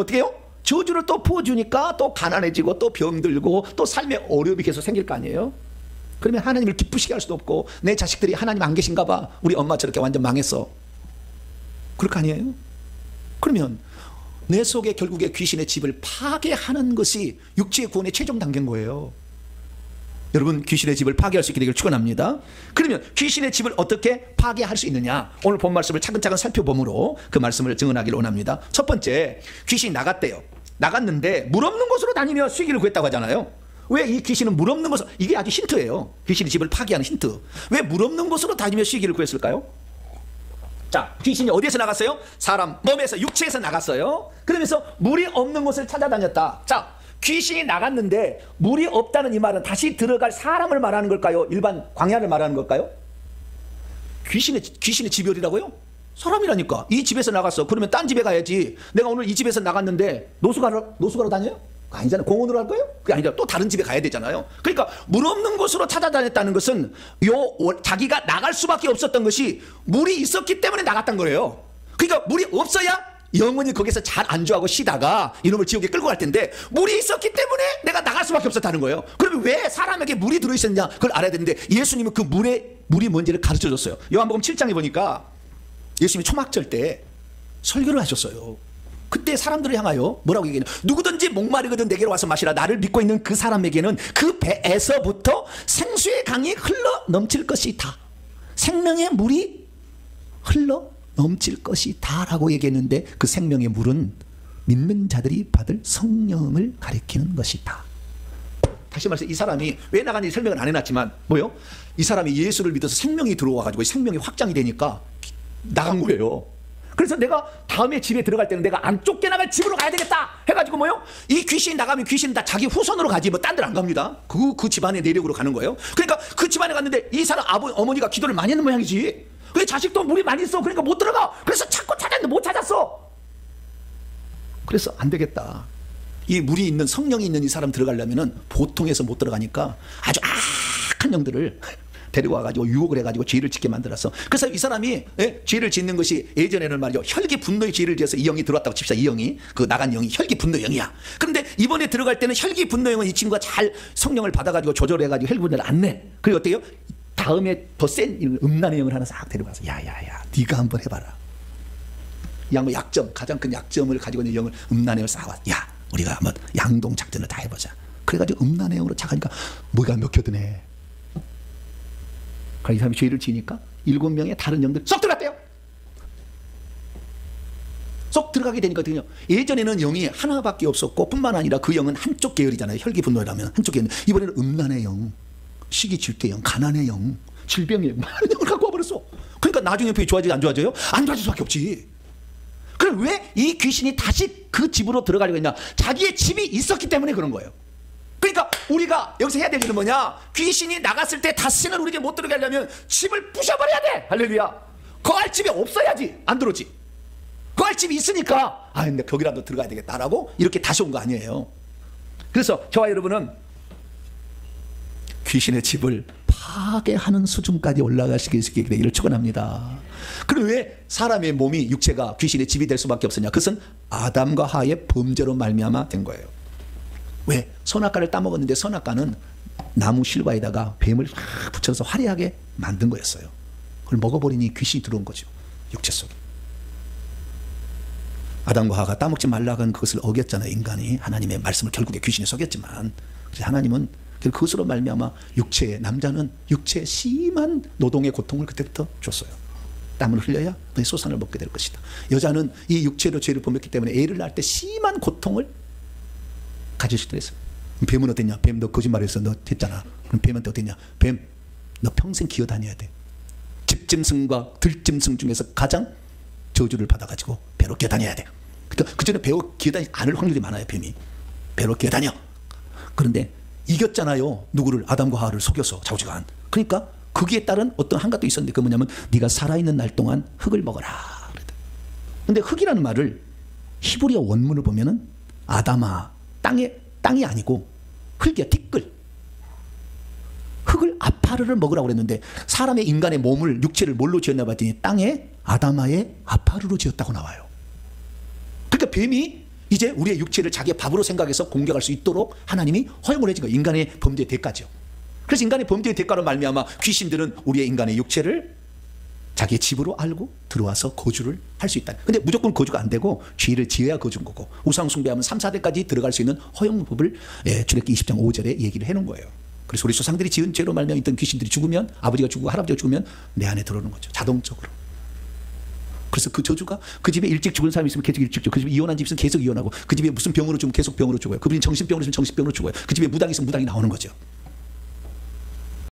어떻게 해요? 저주를 또 부어주니까 또 가난해지고 또 병들고 또 삶에 어려움이 계속 생길 거 아니에요? 그러면 하나님을 기쁘시게 할 수도 없고 내 자식들이 하나님 안 계신가 봐. 우리 엄마 저렇게 완전 망했어. 그럴 거 아니에요? 그러면 내 속에 결국에 귀신의 집을 파괴하는 것이 육체의 구원의 최종 단계인 거예요. 여러분, 귀신의 집을 파괴할 수 있게 되기를 축원합니다. 그러면 귀신의 집을 어떻게 파괴할 수 있느냐? 오늘 본 말씀을 차근차근 살펴보므로 그 말씀을 증언하기를 원합니다. 첫 번째, 귀신이 나갔대요. 나갔는데 물 없는 곳으로 다니며 쉬기를 구했다고 하잖아요. 왜 이 귀신은 물 없는 곳으로, 이게 아주 힌트예요. 귀신의 집을 파괴하는 힌트. 왜 물 없는 곳으로 다니며 쉬기를 구했을까요? 자, 귀신이 어디에서 나갔어요? 사람 몸에서, 육체에서 나갔어요. 그러면서 물이 없는 곳을 찾아다녔다. 자, 귀신이 나갔는데 물이 없다는 이 말은 다시 들어갈 사람을 말하는 걸까요? 일반 광야를 말하는 걸까요? 귀신의 집이 어디라고요? 사람이라니까. 이 집에서 나갔어. 그러면 딴 집에 가야지. 내가 오늘 이 집에서 나갔는데 노숙하러 다녀요? 아니잖아요. 공원으로 갈 거예요? 그게 아니라 또 다른 집에 가야 되잖아요. 그러니까 물 없는 곳으로 찾아다녔다는 것은 자기가 나갈 수밖에 없었던 것이 물이 있었기 때문에 나갔던 거예요. 그러니까 물이 없어야 영원히 거기서 잘 안주하고 쉬다가 이놈을 지옥에 끌고 갈 텐데 물이 있었기 때문에 내가 나갈 수밖에 없었다는 거예요. 그러면 왜 사람에게 물이 들어있었냐, 그걸 알아야 되는데 예수님은 그 물이 뭔지를 가르쳐줬어요. 요한복음 7장에 보니까 예수님이 초막절 때 설교를 하셨어요. 그때 사람들을 향하여 뭐라고 얘기했냐, 누구든지 목마르거든 내게로 와서 마시라. 나를 믿고 있는 그 사람에게는 그 배에서부터 생수의 강이 흘러 넘칠 것이다. 생명의 물이 흘러 넘칠 것이다 라고 얘기했는데, 그 생명의 물은 믿는 자들이 받을 성령을 가리키는 것이다. 다시 말해서 이 사람이 왜 나갔는지 설명을 안 해놨지만 뭐요? 이 사람이 예수를 믿어서 생명이 들어와가지고 생명이 확장이 되니까 나간 거예요. 그래서 내가 다음에 집에 들어갈 때는 내가 안 쫓겨나갈 집으로 가야 되겠다 해가지고 뭐요? 이 귀신이 나가면 귀신은 다 자기 후손으로 가지 뭐 딴 데로 안 갑니다. 그 집안의 내력으로 가는 거예요. 그러니까 그 집안에 갔는데 이 사람 어머니가 기도를 많이 했는 모양이지. 그 자식도 물이 많이 있어. 그러니까 못 들어가. 그래서 찾고 찾았는데 못 찾았어. 그래서 안 되겠다. 이 물이 있는, 성령이 있는 이 사람 들어가려면은 보통에서 못 들어가니까 아주 악한 영들을 데리고 와가지고 유혹을 해가지고 죄를 짓게 만들었어. 그래서 이 사람이 죄를 짓는 것이, 예전에는 말이죠, 혈기 분노의 죄를 지어서 이 영이 들어왔다고 칩시다. 이 영이, 그 나간 영이 혈기 분노 영이야. 그런데 이번에 들어갈 때는 혈기 분노 영은 이 친구가 잘 성령을 받아가지고 조절해가지고 혈기 분노를 안 내. 그리고 어때요? 다음에 더 센 음란의 영을 하나 싹 데려가서 야야야 네가 한번 해봐라. 양 약점, 가장 큰 약점을 가지고 있는 영을, 음란의 영을 쌓아와. 야 우리가 한번 양동 작전을 다 해보자. 그래가지고 음란의 영으로 착하니까 뭐가 먹혀드네. 그러니까 이 사람이 죄를 지니까 7명의 다른 영들 쏙 들어갔대요. 쏙 들어가게 되니까 어떻게, 예전에는 영이 하나밖에 없었고 뿐만 아니라 그 영은 한쪽 계열이잖아요. 혈기 분노라면 한쪽 계열. 이번에는 음란의 영, 시기 질투의 영, 가난의 영, 질병의 영, 많은 영을 갖고 와버렸어. 그러니까 나중에 병이 좋아지지 안 좋아져요? 안 좋아질 수밖에 없지. 그럼 왜 이 귀신이 다시 그 집으로 들어가려고 했냐? 자기의 집이 있었기 때문에 그런 거예요. 그러니까 우리가 여기서 해야 될 일은 뭐냐? 귀신이 나갔을 때 다시는 우리에게 못 들어게 하려면 집을 부셔버려야 돼. 할렐루야. 거할 집이 없어야지 안 들어오지. 거할 집이 있으니까 근데 거기라도 들어가야 되겠다라고 이렇게 다시 온 거 아니에요. 그래서 저와 여러분은 귀신의 집을 파괴하는 수준까지 올라가시게 되기를 축원합니다. 그럼 왜 사람의 몸이, 육체가 귀신의 집이 될 수밖에 없었냐? 그것은 아담과 하와의 범죄로 말미암아 된 거예요. 왜? 선악과를 따먹었는데 선악과는 나무 실과에다가 뱀을 확 붙여서 화려하게 만든 거였어요. 그걸 먹어버리니 귀신이 들어온 거죠. 육체 속에. 아담과 하와가 따먹지 말라고 한 그것을 어겼잖아요. 인간이 하나님의 말씀을 결국에 귀신이 속였지만, 그래서 하나님은 그것으로 말미암아 남자는 육체의 심한 노동의 고통을 그때부터 줬어요. 땀을 흘려야 너의 소산을 먹게 될 것이다. 여자는 이 육체로 죄를 범했기 때문에 애를 낳을 때 심한 고통을 가질 수도 있어요. 뱀은 어땠냐? 뱀 너 거짓말해서 너 했잖아. 그럼 뱀한테 어땠냐? 뱀 너 평생 기어다녀야 돼. 집짐승과 들짐승 중에서 가장 저주를 받아가지고 배로 기어다녀야 돼. 그 전에 배로 기어다니지 않을 확률이 많아요. 뱀이 배로 기어다녀. 그런데 이겼잖아요. 누구를? 아담과 하와를 속여서 좌우지간. 그러니까 거기에 따른 어떤 한가도 있었는데, 그 뭐냐면 네가 살아있는 날 동안 흙을 먹어라. 그런데 흙이라는 말을 히브리어 원문을 보면은 아담아, 땅이 아니고 흙이야. 티끌. 흙을 아파르를 먹으라고 그랬는데 사람의, 인간의 몸을, 육체를 뭘로 지었나 봤더니 땅에 아담아의 아파르로 지었다고 나와요. 그러니까 뱀이 이제 우리의 육체를 자기의 밥으로 생각해서 공격할 수 있도록 하나님이 허용을 해준 거예요. 인간의 범죄의 대가죠. 그래서 인간의 범죄의 대가로 말미암아 귀신들은 우리의 인간의 육체를 자기의 집으로 알고 들어와서 거주를 할 수 있다. 근데 무조건 거주가 안 되고 죄를 지어야 거주인 거고, 우상 숭배하면 3, 4대까지 들어갈 수 있는 허용법을 출애굽기 20장 5절에 얘기를 해놓은 거예요. 그래서 우리 조상들이 지은 죄로 말미암아 있던 귀신들이 죽으면, 아버지가 죽고 할아버지가 죽으면 내 안에 들어오는 거죠. 자동적으로. 그래서 그 저주가, 그 집에 일찍 죽은 사람이 있으면 계속 일찍 죽고, 그 집에 이혼한 집 있으면 계속 이혼하고, 그 집에 무슨 병으로 죽으면 계속 병으로 죽어요. 그분이 정신병으로 있으면 정신병으로 죽어요. 그 집에 무당이 있으면 무당이 나오는 거죠.